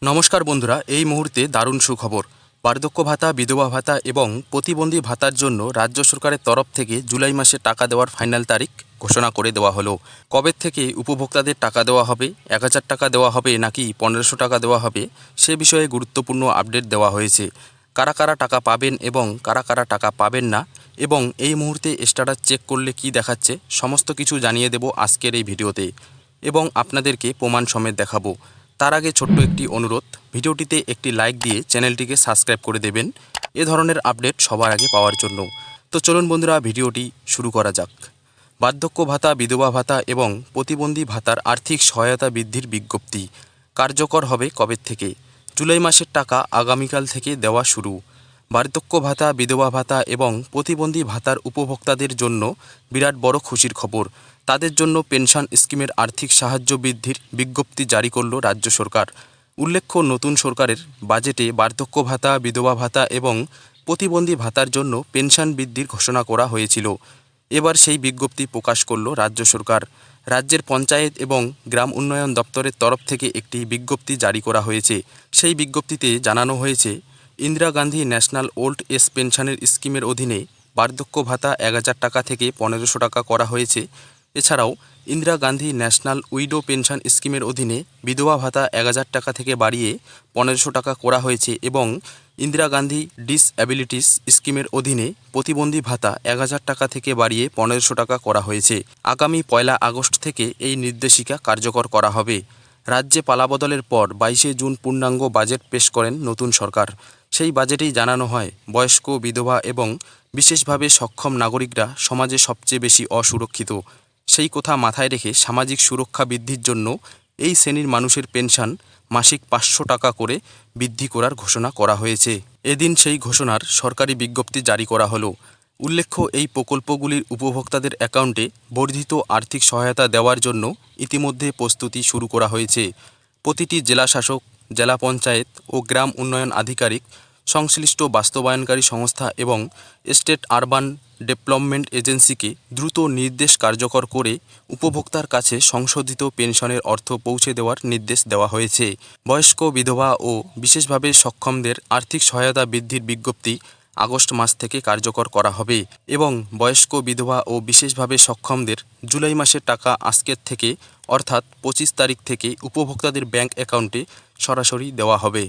নমস্কার বন্ধুরা, এই মুহূর্তে দারুণ সুখবর। বার্ধক্য ভাতা, বিধবা ভাতা এবং প্রতিবন্ধী ভাতার জন্য রাজ্য সরকারের তরফ থেকে জুলাই মাসে টাকা দেওয়ার ফাইনাল তারিখ ঘোষণা করে দেওয়া হলো। কবে থেকে উপভোক্তাদের টাকা দেওয়া হবে, ১,০০০ টাকা দেওয়া হবে নাকি ১৫০০ টাকা দেওয়া হবে, সে বিষয়ে গুরুত্বপূর্ণ আপডেট দেওয়া হয়েছে। কারা কারা টাকা পাবেন এবং কারা কারা টাকা পাবেন না, এবং এই মুহূর্তে স্ট্যাটাস চেক করলে কি দেখাচ্ছে, সমস্ত কিছু জানিয়ে দেব আজকের এই ভিডিওতে এবং আপনাদেরকে প্রমাণ সমেত দেখাবো। তার আগে ছোট্ট একটি অনুরোধ, ভিডিওটিতে একটি লাইক দিয়ে চ্যানেলটিকে সাবস্ক্রাইব করে দেবেন এ ধরনের আপডেট সবার আগে পাওয়ার জন্য। তো চলুন বন্ধুরা, ভিডিওটি শুরু করা যাক। বার্ধক্য ভাতা, বিধবা ভাতা এবং প্রতিবন্ধী ভাতার আর্থিক সহায়তা বৃদ্ধির বিজ্ঞপ্তি কার্যকর হবে কবে থেকে? জুলাই মাসের টাকা আগামীকাল থেকে দেওয়া শুরু। বার্ধক্য ভাতা, বিধবা ভাতা এবং প্রতিবন্ধী ভাতার উপভোক্তাদের জন্য বিরাট বড় খুশির খবর। তাদের জন্য পেনশন স্কিমের আর্থিক সাহায্য বৃদ্ধির বিজ্ঞপ্তি জারি করল রাজ্য সরকার। উল্লেখ্য, নতুন সরকারের বাজেটে বার্ধক্য ভাতা, বিধবা ভাতা এবং প্রতিবন্ধী ভাতার জন্য পেনশন বৃদ্ধির ঘোষণা করা হয়েছিল। এবার সেই বিজ্ঞপ্তি প্রকাশ করল রাজ্য সরকার। রাজ্যের পঞ্চায়েত এবং গ্রাম উন্নয়ন দপ্তরের তরফ থেকে একটি বিজ্ঞপ্তি জারি করা হয়েছে। সেই বিজ্ঞপ্তিতে জানানো হয়েছে, Indira Gandhi national old age পেনশনের স্কিমের অধীনে বার্ধক্য ভাতা ১,০০০ টাকা থেকে ১৫০০ টাকা করা হয়েছে। এছাড়াও Indira Gandhi national widow pension স্কিমের অধীনে বিধবা ভাতা ১,০০০ টাকা থেকে বাড়িয়ে ১৫০০ টাকা করা হয়েছে এবং ইন্দিরা গান্ধী ডিসঅ্যাবিলিটিস স্কিমের অধীনে প্রতিবন্ধী ভাতা ১,০০০ টাকা থেকে বাড়িয়ে ১৫০০ টাকা করা হয়েছে। আগামী ১ আগস্ট থেকে এই নির্দেশিকা কার্যকর করা হবে। রাজ্যে পালাবদলের পর ২২শে জুন পূর্ণাঙ্গ বাজেট পেশ করেন নতুন সরকার। সেই বাজেটেই জানানো হয়, বয়স্ক, বিধবা এবং বিশেষভাবে সক্ষম নাগরিকরা সমাজে সবচেয়ে বেশি অসুরক্ষিত। সেই কথা মাথায় রেখে সামাজিক সুরক্ষা বৃদ্ধির জন্য এই শ্রেণীর মানুষের পেনশন মাসিক ৫০০ টাকা করে বৃদ্ধি করার ঘোষণা করা হয়েছে। এদিন সেই ঘোষণার সরকারি বিজ্ঞপ্তি জারি করা হলো। উল্লেখ্য, এই প্রকল্পগুলির উপভোক্তাদের অ্যাকাউন্টে বর্ধিত আর্থিক সহায়তা দেওয়ার জন্য ইতিমধ্যে প্রস্তুতি শুরু করা হয়েছে। প্রতিটি জেলাশাসক, জেলা পঞ্চায়েত ও গ্রাম উন্নয়ন আধিকারিক, সংশ্লিষ্ট বাস্তবায়নকারী সংস্থা এবং স্টেট আরবান ডেভেলপমেন্ট এজেন্সিকে দ্রুত নির্দেশ কার্যকর করে উপভোক্তার কাছে সংশোধিত পেনশনের অর্থ পৌঁছে দেওয়ার নির্দেশ দেওয়া হয়েছে। বয়স্ক, বিধবা ও বিশেষভাবে সক্ষমদের আর্থিক সহায়তা বৃদ্ধির বিজ্ঞপ্তি আগস্ট মাস থেকে কার্যকর করা হবে এবং বয়স্ক, বিধবা ও বিশেষভাবে সক্ষমদের জুলাই মাসের টাকা আজকের থেকে অর্থাৎ ২৫ তারিখ থেকে উপভোক্তাদের ব্যাংক অ্যাকাউন্টে সরাসরি দেওয়া হবে।